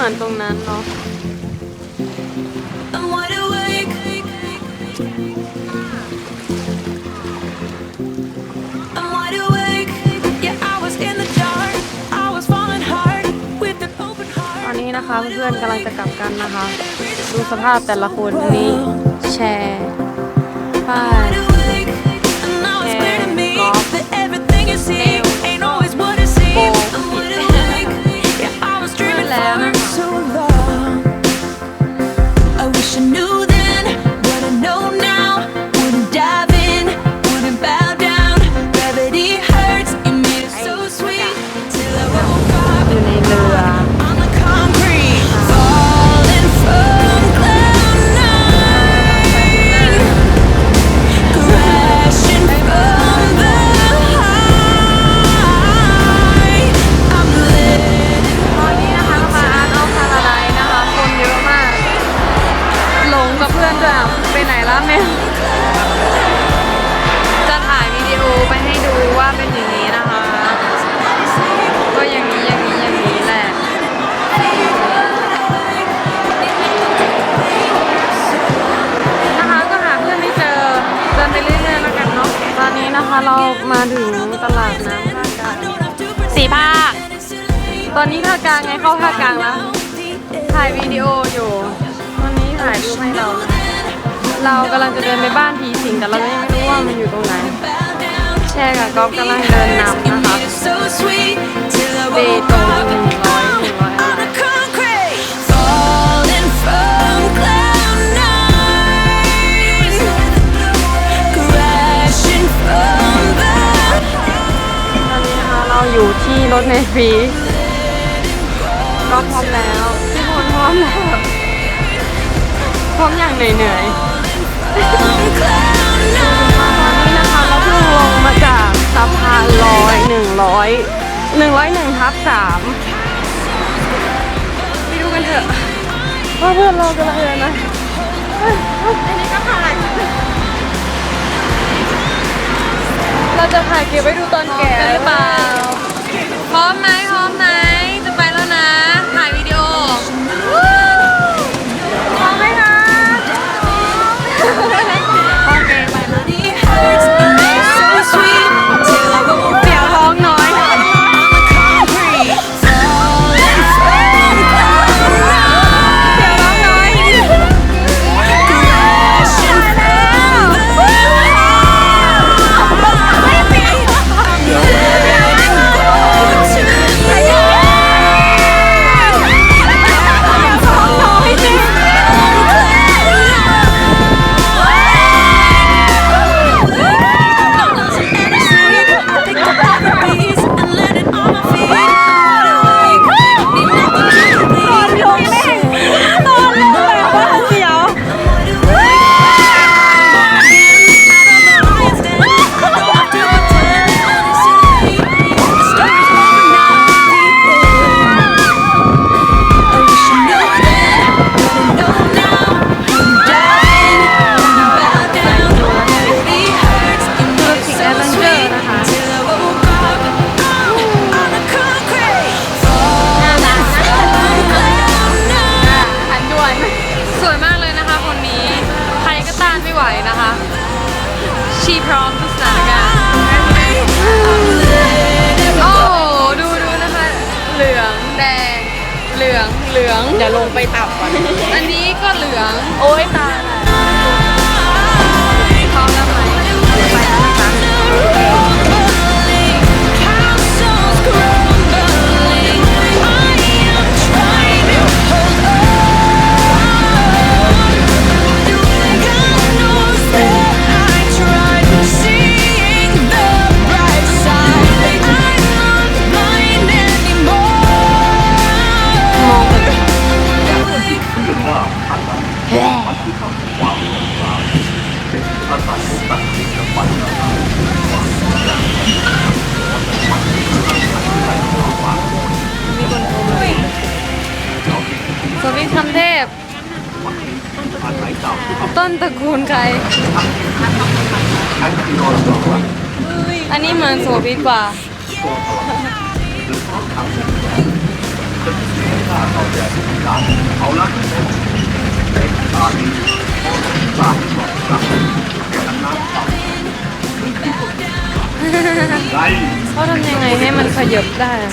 มือนตรงนั้นเนาะตอนนี้นะคะเพื่อนๆกำลังจะกลับกันนะคะดูสภาพแต่ละคนนี้แชร์ป้ายแชร์กอล์ฟเอวโบผิดแล้วนะคะจะถ่ายวิดีโอไปให้ดูว่าเป็นอย่างนี้นะคะก็อย่างนี้แหละนะคะก็หาเพื่อนไม่เจอเดินไปเรื่อยๆแล้วกันเนาะตอนนี้นะคะเรามาถึงตลาดน้ำท่ากลางสี่ภาคตอนนี้ท่ากลางไงเข้าท่ากลางแล้วถ่ายวิดีโออยู่วันนี้ถ่ายรูปให้เราเรากำลังจะเดินไปบ้านผีสิงแต่เราไม่รู้ว่ามันอยู่ตรงไหนแช่กับก๊อฟกำลังเดินนำนะคะเบตง100ตอนนี้นะคะเราอยู่ที่รถเมล์ฟรีก็พร้อมแล้วพี่พลพร้อมแล้วพร้อมอย่างเหนื่อยตอนนี้นะคะเราเพิ่งลงมาจากสะพานลอย101/3ไปดูกันเถอะว่าเพื่อนเรากำลังเดินนะอันนี้ก็ถ่ายเราจะถ่ายเก็บไว้ดูตอนแก่หรือเปล่าพร้อมไหมจะไปแล้วนะถ่ายวิดีโอพร้อมไหมคะโอเคไปแล้วเสียวท้องน้อยชีพร้อมทุกสถานการณ์โอ้ดูนะคะเหลืองแดงเหลืองเดี๋ยวลงไปต่ำก่อนอันนี้ก็เหลืองโอ้ยตายพร้อมแล้วไหมไปแล้วนะคะสวิตคำเทพต้นตระกูลใครอันนี้เหมือนโสวิตกว่า เอาละไร เขาทำยังไงให้มันขยับได้อะ